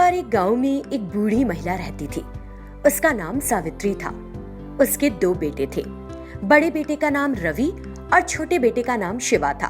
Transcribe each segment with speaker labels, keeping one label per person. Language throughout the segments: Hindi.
Speaker 1: बार एक गांव में एक बूढ़ी महिला रहती थी। उसका नाम सावित्री था। उसके 2 बेटे थे। बड़े बेटे का नाम रवि और छोटे बेटे का नाम शिवा था।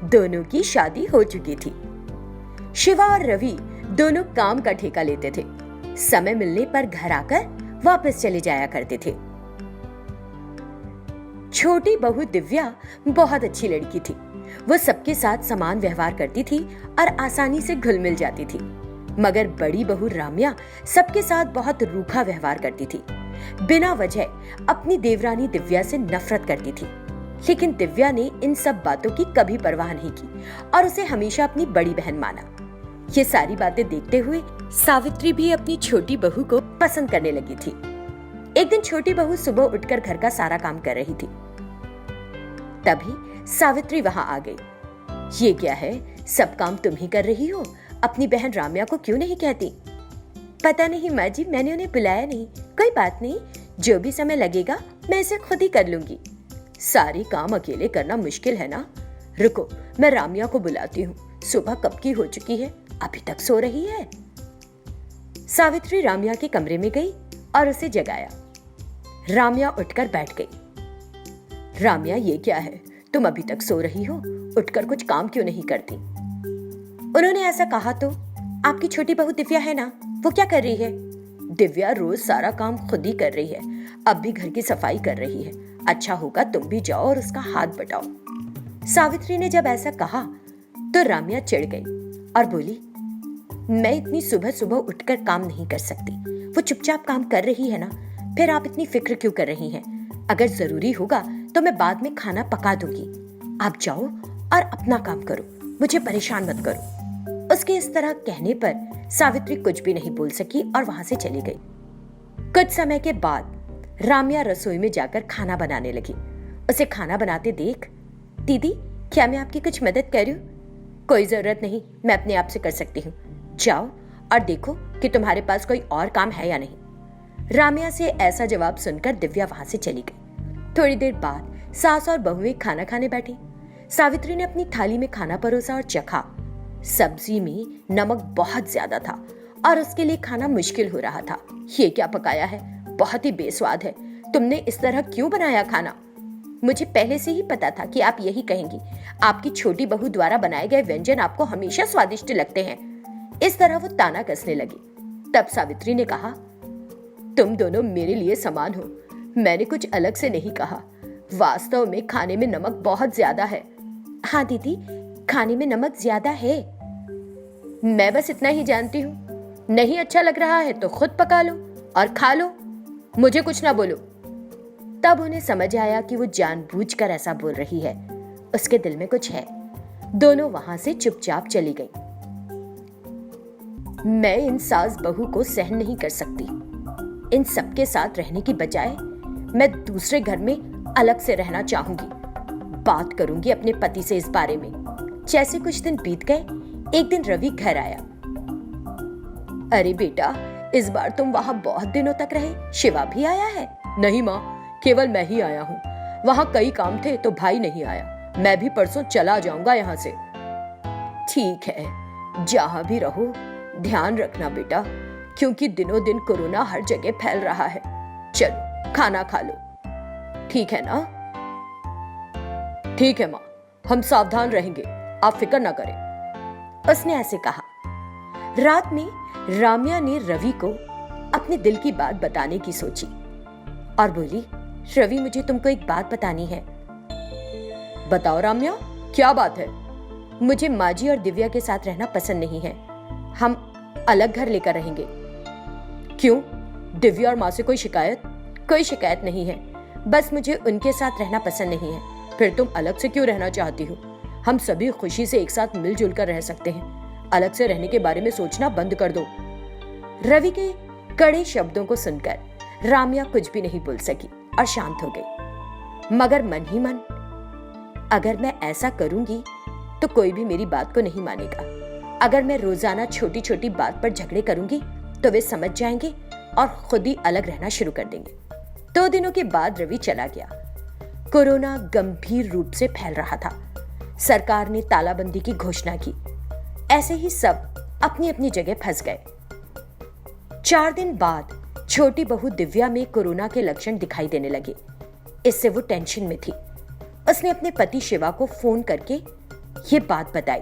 Speaker 1: दोनों की शादी हो चुकी थी। शिवा और रवि दोनों काम का ठेका लेते थे। समय मिलने पर घर आकर वापस चले जाया करते थे। छोटी बहू दिव्या बहुत अच्छी लड़की थी। वो सबके साथ समान व्यवहार करती थी और आसानी से घुल मिल जाती थी। मगर बड़ी बहू राम्या सबके साथ बहुत रूखा व्यवहार करती थी। बिना वजह अपनी देवरानी दिव्या से नफरत करती थी। लेकिन दिव्या ने इन सब बातों की कभी परवाह नहीं की और उसे हमेशा अपनी बड़ी बहन माना। ये सारी बातें देखते हुए सावित्री भी अपनी छोटी बहू को पसंद करने लगी थी। एक दिन छोटी बहू सुबह उठकर घर का सारा काम कर रही थी। तभी सावित्री वहां आ गई। ये क्या है, सब काम तुम ही कर रही हो, अपनी बहन राम्या को क्यों नहीं कहती? पता नहीं माँ जी, मैंने उन्हें बुलाया नहीं। कोई बात नहीं, जो भी समय लगेगा मैं इसे खुद ही कर लूंगी। सारे काम अकेले करना मुश्किल है ना। रुको, मैं राम्या को बुलाती हूँ। सुबह कब की हो चुकी है, अभी तक सो रही है। सावित्री राम्या के कमरे में गई और उसे जगाया। राम्या उठकर बैठ गई। राम्या, ये क्या है, तुम अभी तक सो रही हो? उठकर कुछ काम क्यों नहीं करती? उन्होंने ऐसा कहा तो आपकी छोटी बहू दिव्या है ना, वो क्या कर रही है? दिव्या रोज सारा काम खुद ही कर रही है। अब भी घर की सफाई कर रही है। अच्छा होगा तुम भी जाओ और उसका हाथ बटाओ। सावित्री ने जब ऐसा कहा तो राम्या चिढ़ गई और बोली, मैं इतनी सुबह सुबह उठकर काम नहीं कर सकती। वो चुपचाप काम कर रही है ना, फिर आप इतनी फिक्र क्यों कर रही हैं? अगर जरूरी होगा तो मैं बाद में खाना पका दूंगी। आप जाओ और अपना काम करो, मुझे परेशान मत करो। उसके इस तरह कहने पर सावित्री कुछ भी नहीं बोल सकी और वहां से चली गई। कुछ समय के बाद राम्या रसोई में जाकर खाना बनाने लगी। उसे खाना बनाते देख, दीदी क्या मैं आपकी कुछ मदद करूं? कोई जरूरत नहीं, मैं अपने आप से कर सकती हूँ। जाओ और देखो कि तुम्हारे पास कोई और काम है या नहीं। राम्या से ऐसा जवाब सुनकर दिव्या वहां से चली गई। थोड़ी देर बाद सास और बहुएं खाना खाने बैठी। सावित्री ने अपनी थाली में खाना परोसा और चखा। सब्जी में नमक बहुत ज्यादा था और उसके लिए खाना मुश्किल हो रहा था। ये क्या पकाया है, बहुत ही बेस्वाद है। तुमने इस तरह क्यों बनाया खाना? मुझे पहले से ही पता था कि आप यही कहेंगी। आपकी छोटी बहू द्वारा बनाए गए व्यंजन आपको हमेशा स्वादिष्ट लगते हैं। इस तरह वो ताना कसने लगी। तब सावित्री ने कहा, तुम दोनों मेरे लिए समान हो। मैंने कुछ अलग से नहीं कहा। वास्तव में खाने में नमक बहुत ज्यादा है। हाँ दीदी, खाने में नमक ज्यादा है। मैं बस इतना ही जानती हूँ। नहीं अच्छा लग रहा है तो खुद पका लो और खा लो, मुझे कुछ ना बोलो। तब उन्हें समझ आया कि वो जानबूझकर ऐसा बोल रही है। उसके दिल में कुछ है। दोनों वहां से चुपचाप चली गई। मैं इन सास बहू को सहन नहीं कर सकती। इन सबके साथ रहने की बजाय मैं दूसरे घर में अलग से रहना चाहूंगी। बात करूंगी अपने पति से इस बारे में। जैसे कुछ दिन बीत गए, एक दिन रवि घर आया। अरे बेटा, इस बार तुम वहां बहुत दिनों तक रहे। शिवा भी आया है? नहीं माँ, केवल मैं ही आया हूँ। वहां कई काम थे तो भाई नहीं आया। मैं भी परसों चला जाऊंगा यहाँ से। ठीक है, जहां भी रहो ध्यान रखना बेटा, क्योंकि दिनों दिन कोरोना हर जगह फैल रहा है। चलो खाना खा लो। ठीक है ना? ठीक है माँ, हम सावधान रहेंगे, आप फिक्र ना करें। उसने ऐसे कहा। रात में राम्या ने रवि को अपने दिल की बात बताने की सोची और बोली, रवि मुझे तुमको एक बात बतानी है। बताओ राम्या, क्या बात है? मुझे माजी और दिव्या के साथ रहना पसंद नहीं है। हम अलग घर लेकर रहेंगे। क्यों? दिव्या और माँ से कोई शिकायत? कोई शिकायत नहीं है, बस मुझे उनके साथ रहना पसंद नहीं है। फिर तुम अलग से क्यों रहना चाहती हो? हम सभी खुशी से एक साथ मिलजुल कर रह सकते हैं। अलग से रहने के बारे में सोचना बंद कर दो। रवि के कड़े शब्दों को सुनकर राम्या कुछ भी नहीं बोल सकी और शांत हो गई। मगर मन ही मन, अगर मैं ऐसा करूंगी तो कोई भी मेरी बात को नहीं मानेगा। अगर मैं रोजाना छोटी छोटी बात पर झगड़े करूंगी तो वे समझ जाएंगे और खुद ही अलग रहना शुरू कर देंगे। 2 दिनों के बाद रवि चला गया। कोरोना गंभीर रूप से फैल रहा था। सरकार ने तालाबंदी की घोषणा की। ऐसे ही सब अपनी अपनी जगह फंस गए। 4 दिन बाद छोटी बहू दिव्या में कोरोना के लक्षण दिखाई देने लगे। इससे वो टेंशन में थी। उसने अपने पति शिवा को फोन करके ये बात बताई।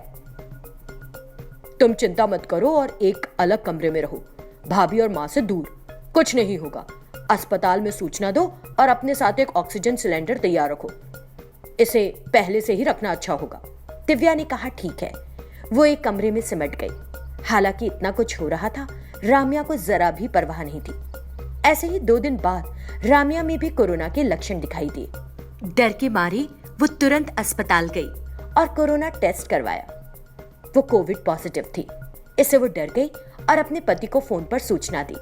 Speaker 1: तुम चिंता मत करो और एक अलग कमरे में रहो, भाभी और माँ से दूर, कुछ नहीं होगा। अस्पताल में सूचना दो और अपने साथ एक ऑक्सीजन सिलेंडर तैयार रखो। इसे पहले से ही रखना अच्छा होगा। दिव्या ने कहा ठीक है। वो एक कमरे में सिमट गई। हालांकि इतना कुछ हो रहा था, राम्या को जरा भी परवाह नहीं थी। ऐसे ही 2 दिन बाद राम्या में भी कोरोना के लक्षण दिखाई दिए। डर के मारे वो तुरंत अस्पताल गई और कोरोना टेस्ट करवाया। वो कोविड पॉजिटिव थी। इससे वो डर गई और अपने पति को फोन पर सूचना दी।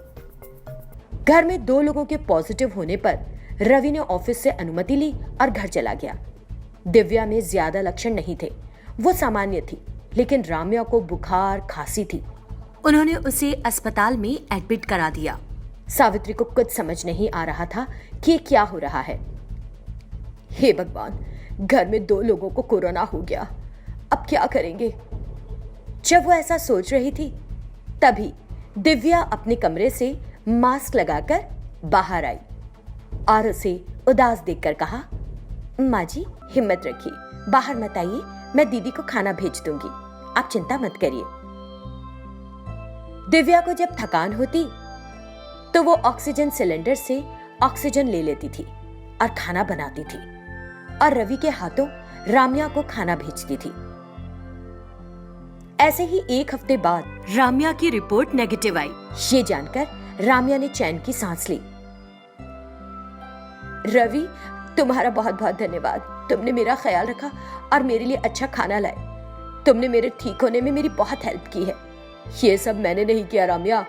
Speaker 1: घर में 2 लोगों के पॉजिटिव होने पर रवि ने ऑफिस से अनुमति ली और घर चला गया। दिव्या में ज्यादा लक्षण नहीं थे, वो सामान्य थी, लेकिन राम्या को बुखार खांसी थी। उन्होंने उसे अस्पताल में एडमिट करा दिया। सावित्री को कुछ समझ नहीं आ रहा था कि क्या हो रहा है। हे भगवान, घर में 2 लोगों को कोरोना हो गया, अब क्या करेंगे? जब वो ऐसा सोच रही थी, तभी दिव्या अपने कमरे से मास्क लगाकर बाहर आई और उसे उदास देखकर कहा, माँ जी हिम्मत रखिए, बाहर मत आइए, मैं दीदी को खाना भेज दूंगी, आप चिंता मत करिए। दिव्या को जब थकान होती तो वो ऑक्सीजन सिलेंडर से ऑक्सीजन ले लेती थी और खाना बनाती थी और रवि के हाथों राम्या को खाना भेजती थी। ऐसे ही 1 हफ्ते बाद राम्या की रिपोर्ट नेगेटिव आई। ये जानकर राम्या ने चैन की सांस ली। रवि, तुम्हारा बहुत बहुत धन्यवाद। तुमने मेरा ख्याल रखा और मेरे लिए अच्छा खाना लाए। तुमने मेरे ठीक होने में मेरी बहुत हेल्प की है। ये सब मैंने नहीं किया राम्या,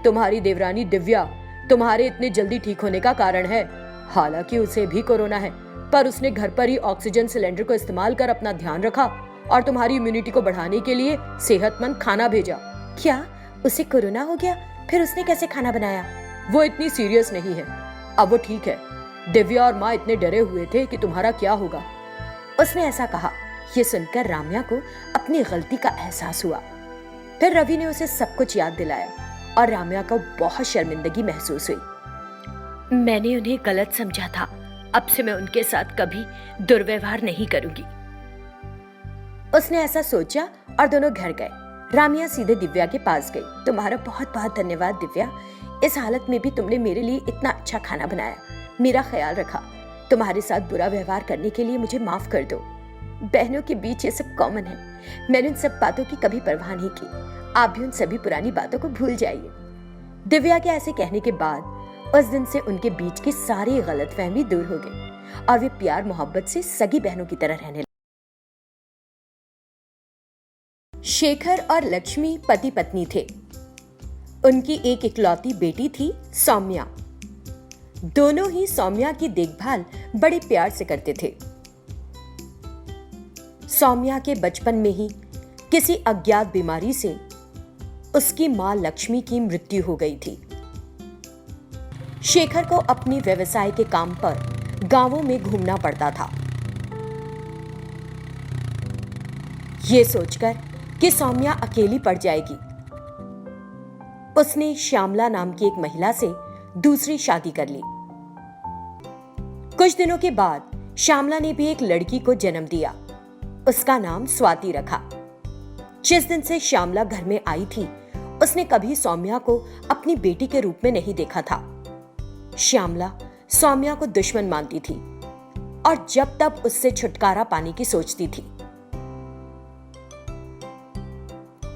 Speaker 1: तुम्हारी देवरानी दिव्या तुम्हारे इतने जल्दी ठीक होने का कारण है। हालांकि उसे भी कोरोना है, पर उसने घर पर ही ऑक्सीजन सिलेंडर को इस्तेमाल कर अपना ध्यान रखा और तुम्हारी इम्यूनिटी को बढ़ाने के लिए सेहतमंद खाना भेजा। क्या उसे कोरोना हो गया? फिर उसने कैसे खाना बनाया? वो इतनी सीरियस नहीं है, अब वो ठीक है। दिव्या और माँ इतने डरे हुए थे कि तुम्हारा क्या होगा। उसने ऐसा कहा। ये सुनकर राम्या को अपनी गलती का एहसास हुआ। फिर रवि ने उसे सब कुछ याद दिलाया और राम्या को बहुत शर्मिंदगी महसूस हुई। मैंने उन्हें गलत समझा था, अब से मैं उनके साथ कभी दुर्व्यवहार नहीं करूंगी। उसने ऐसा सोचा और दोनों घर गए। राम्या सीधे दिव्या के पास गई। तुम्हारा बहुत बहुत धन्यवाद दिव्या, इस हालत में भी तुमने मेरे लिए इतना अच्छा खाना बनाया, मेरा ख्याल रखा। तुम्हारे साथ बुरा व्यवहार करने के लिए मुझे माफ कर दो। बहनों के बीच ये सब कॉमन है। मैंने उन सब बातों की कभी परवाह नहीं की। आप भी उन सभी पुरानी बातों को भूल जाइए। दिव्या के ऐसे कहने के बाद उस दिन से उनके बीच की सारी गलतफहमी दूर हो गई और वे प्यार मोहब्बत से सगी बहनों की तरह रहने लगे। शेखर और लक्ष्मी पति पत्नी थे। उनकी एक इकलौती बेटी थी सौम्या। दोनों ही सौम्या की देखभाल बड़े प्यार से करते थे। सौम्या के बचपन में ही किसी अज्ञात बीमारी से उसकी मां लक्ष्मी की मृत्यु हो गई थी। शेखर को अपने व्यवसाय के काम पर गांवों में घूमना पड़ता था। यह सोचकर कि सौम्या अकेली पड़ जाएगी, उसने श्यामला नाम की एक महिला से दूसरी शादी कर ली। कुछ दिनों के बाद श्यामला ने भी एक लड़की को जन्म दिया। उसका नाम स्वाति रखा। जिस दिन से श्यामला घर में आई थी, उसने कभी सौम्या को अपनी बेटी के रूप में नहीं देखा था। श्यामला सौम्या को दुश्मन मानती थी और जब तब उससे छुटकारा पाने की सोचती थी।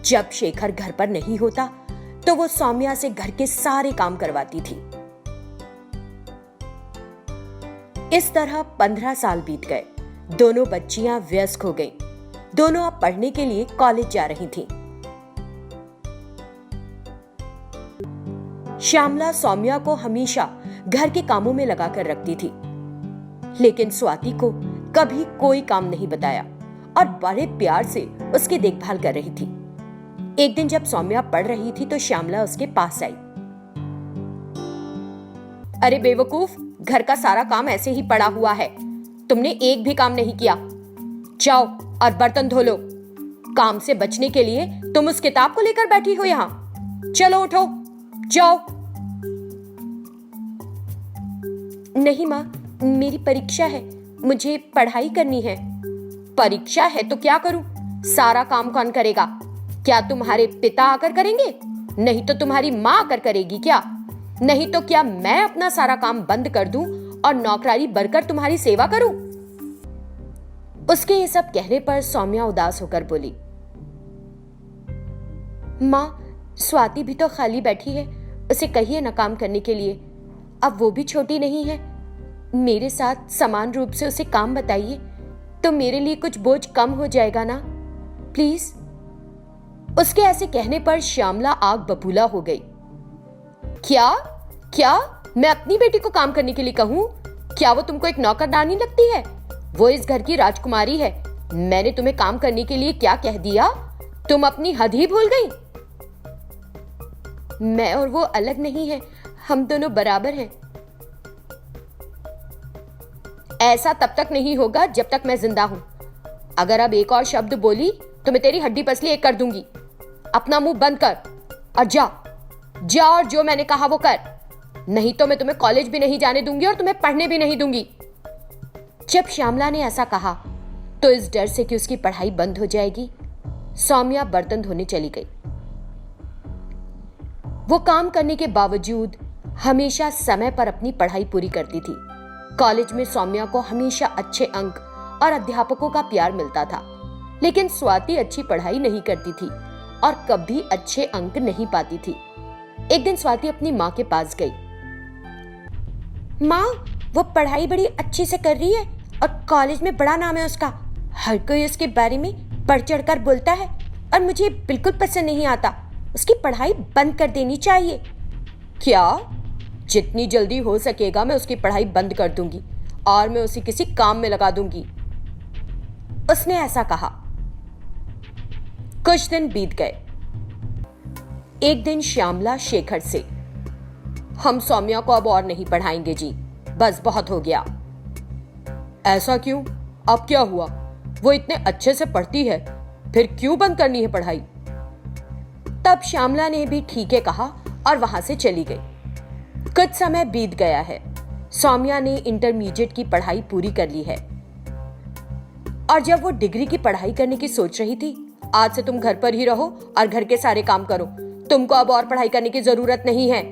Speaker 1: जब शेखर घर पर नहीं होता तो वो सौम्या से घर के सारे काम करवाती थी। इस तरह 15 साल बीत गए। दोनों बच्चियां वयस्क हो गईं। दोनों अब पढ़ने के लिए कॉलेज जा रही थीं। श्यामला सौम्या को हमेशा घर के कामों में लगाकर रखती थी, लेकिन स्वाति को कभी कोई काम नहीं बताया और बड़े प्यार से उसकी देखभाल कर रही थी। एक दिन जब सौम्या पढ़ रही थी तो श्यामला उसके पास आई। अरे बेवकूफ, घर का सारा काम ऐसे ही पड़ा हुआ है, तुमने एक भी काम नहीं किया। जाओ और बर्तन धो लो। काम से बचने के लिए तुम उस किताब को लेकर बैठी हो यहाँ। चलो उठो, जाओ। नहीं माँ, मेरी परीक्षा है, मुझे पढ़ाई करनी है। परीक्षा है तो क्या करूं? सारा काम कौन करेगा? क्या तुम्हारे पिता आकर करेंगे? नहीं तो तुम्हारी माँ आकर करेगी क्या? नहीं तो क्या मैं अपना सारा काम बंद कर दूं और नौकरानी बनकर तुम्हारी सेवा करूं? उसके ये सब कहने पर सौम्या उदास होकर बोली, माँ, स्वाति भी तो खाली बैठी है, उसे कहिए ना काम करने के लिए। अब वो भी छोटी नहीं है, मेरे साथ समान रूप से उसे काम बताइए तो मेरे लिए कुछ बोझ कम हो जाएगा ना, प्लीज। उसके ऐसे कहने पर श्यामला आग बबूला हो गई। क्या क्या मैं अपनी बेटी को काम करने के लिए कहूं? क्या वो तुमको एक नौकरानी लगती है? वो इस घर की राजकुमारी है। मैंने तुम्हें काम करने के लिए क्या कह दिया? तुम अपनी हद ही भूल गई। मैं और वो अलग नहीं है, हम दोनों बराबर हैं। ऐसा तब तक नहीं होगा जब तक मैं जिंदा हूं। अगर अब एक और शब्द बोली तो मैं तेरी हड्डी पसली एक कर दूंगी। अपना मुंह बंद कर और जा और जो मैंने कहा वो कर, नहीं तो मैं तुम्हें कॉलेज भी नहीं जाने दूंगी और तुम्हें पढ़ने भी नहीं दूंगी। जब श्यामला ने ऐसा कहा तो इस डर से कि उसकी पढ़ाई बंद हो जाएगी, सौम्या बर्तन धोने चली गई। वो काम करने के बावजूद हमेशा समय पर अपनी पढ़ाई पूरी करती थी। कॉलेज में सौम्या को हमेशा अच्छे अंक और अध्यापकों का प्यार मिलता था, लेकिन स्वाति अच्छी पढ़ाई नहीं करती थी और कभी अच्छे अंक नहीं पाती थी। एक दिन स्वाति अपनी माँ के पास गई। माँ, वो पढ़ाई बड़ी अच्छी से कर रही है और कॉलेज में बड़ा नाम है उसका। हर कोई उसके बारे में बढ़ चढ़कर बोलता है और मुझे बिल्कुल पसंद नहीं आता। उसकी पढ़ाई बंद कर देनी चाहिए। क्या? जितनी जल्दी हो सकेगा मैं उसकी पढ़ाई बंद कर दूंगी और मैं उसे किसी काम में लगा दूंगी, उसने ऐसा कहा। कुछ दिन बीत गए। एक दिन श्यामला शेखर से, हम सौम्या को अब और नहीं पढ़ाएंगे जी, बस बहुत हो गया। ऐसा क्यों? अब क्या हुआ? वो इतने अच्छे से पढ़ती है, फिर क्यों बंद करनी है पढ़ाई? तब श्यामला ने भी ठीक है कहा और वहां से चली गई। कुछ समय बीत गया है। सौम्या ने इंटरमीडिएट की पढ़ाई पूरी कर ली है और जब वो डिग्री की पढ़ाई करने की सोच रही थी, आज से तुम घर पर ही रहो और घर के सारे काम करो, तुमको अब और पढ़ाई करने की जरूरत नहीं है।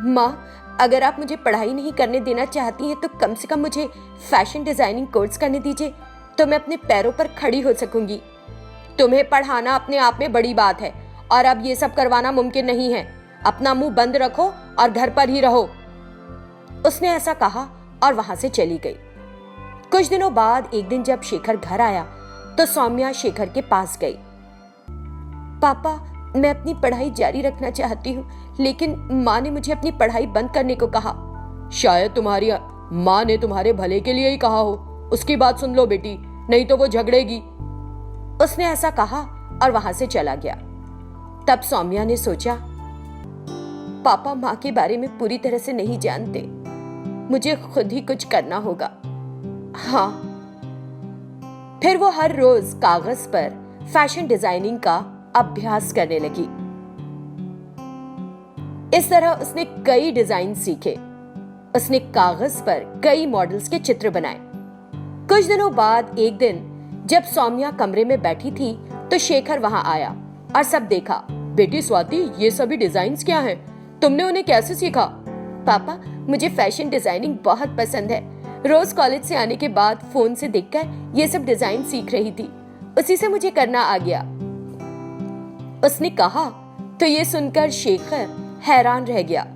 Speaker 1: माँ, अगर आप मुझे पढ़ाई नहीं करने देना चाहती हैं तो कम से कम मुझे फैशन डिजाइनिंग कोर्स करने दीजिए, तो मैं अपने पैरों पर खड़ी हो सकूंगी। तुम्हें पढ़ाना अपने आप में बड़ी बात है और अब ये सब करवाना मुमकिन नहीं है। अपना मुंह बंद रखो और घर पर ही रहो, उसने ऐसा कहा और वहां से चली गई। कुछ दिनों बाद एक दिन जब शेखर घर आया तो सौम्या शेखर के पास गई। पापा, मैं अपनी पढ़ाई जारी रखना चाहती हूँ, लेकिन माँ ने मुझे अपनी पढ़ाई बंद करने को कहा। शायद तुम्हारी माँ ने तुम्हारे भले के लिए ही कहा हो। उसकी बात सुन लो बेटी, नहीं तो वो झगड़ेगी, उसने ऐसा कहा और वहां से चला गया। तब सौम्या ने सोचा, पापा माँ के बारे में पूरी तरह से नहीं जानते, मुझे खुद ही कुछ करना होगा। हाँ। फिर वो हर रोज कागज पर फैशन डिजाइनिंग का अभ्यास करने लगी। इस तरह उसने कई डिजाइन सीखे। उसने कागज पर कई मॉडल्स के चित्र बनाए। कुछ दिनों बाद एक दिन जब सौम्या कमरे में बैठी थी तो शेखर वहां आया और सब देखा। बेटी स्वाति, ये सभी डिजाइन्स क्या हैं? तुमने उन्हें कैसे सीखा? पापा, मुझे फैशन डिजाइनिंग बहुत पसंद है। रोज कॉलेज से आने के बाद फोन से देखकर ये सब डिजाइन सीख रही थी, उसी से मुझे करना आ गया, उसने कहा। तो ये सुनकर शेखर हैरान रह गया।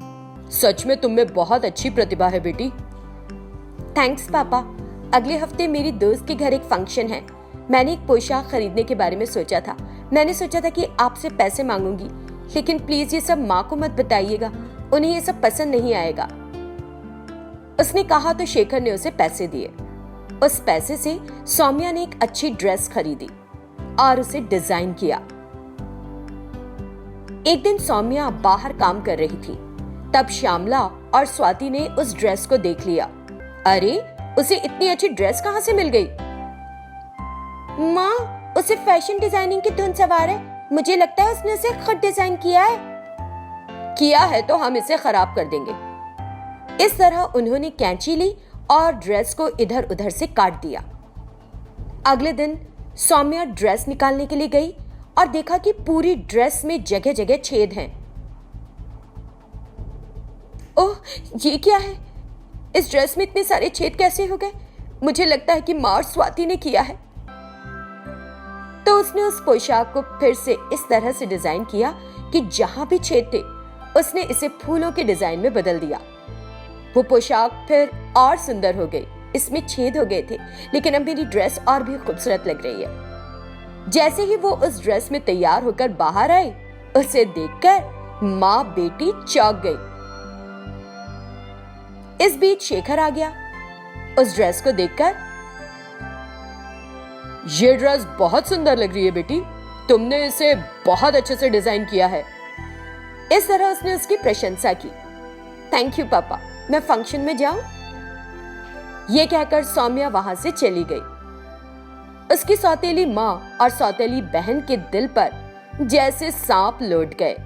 Speaker 1: सच में तुम में बहुत अच्छी प्रतिभा है बेटी। थैंक्स पापा। अगले हफ्ते मेरी दोस्त के घर एक फंक्शन है। मैंने एक पोशाक खरीदने के बारे में सोचा था। मैंने सोचा था कि आपसे पैसे मांगूंगी, लेकिन प्लीज ये सब माँ को मत बताइएगा, उन्हें ये सब पसंद नहीं आएगा, उसने कहा। तो शेखर ने उसे पैसे दिए। उस पैसे से सौम्या ने एक अच्छी ड्रेस खरीदी और उसे डिजाइन किया। एक दिन सौम्या बाहर काम कर रही थी, तब श्यामला और स्वाति ने उस ड्रेस को देख लिया। अरे, उसे इतनी अच्छी ड्रेस कहां से मिल गई? माँ, उसे फैशन डिजाइनिंग की धुन सवार है। मुझे लगता है उसने उसे खुद डिजाइन किया है तो हम इसे खराब कर देंगे। इस तरह उन्होंने कैंची ली और ड्रेस को इधर उधर से काट दिया। अगले दिन सौम्या ड्रेस निकालने के लिए गई और देखा कि पूरी ड्रेस में जगह जगह छेद हैं। ओह, ये क्या है? इस ड्रेस में इतने सारे छेद कैसे हो गए? मुझे लगता है कि माँ और स्वाति ने किया है। तो उसने उस पोशाक को फिर से इस तरह से डिजाइन किया कि जहां भी छेद थे उसने इसे फूलों के डिजाइन में बदल दिया। वो पोशाक फिर और सुंदर हो गई। इसमें छेद हो गए थे, लेकिन अब मेरी ड्रेस और भी खूबसूरत लग रही है। जैसे ही वो उस ड्रेस में तैयार होकर बाहर आई, उसे देखकर माँ बेटी चौंक गई। इस बीच शेखर आ गया उस ड्रेस को देखकर। ये ड्रेस बहुत सुंदर लग रही है बेटी, तुमने इसे बहुत अच्छे से डिजाइन किया है। इस तरह उसने उसकी प्रशंसा की। थैंक यू पापा, मैं फंक्शन में जाऊं? ये कहकर सौम्या वहां से चली गई। उसकी सौतेली माँ और सौतेली बहन के दिल पर जैसे सांप लौट गए।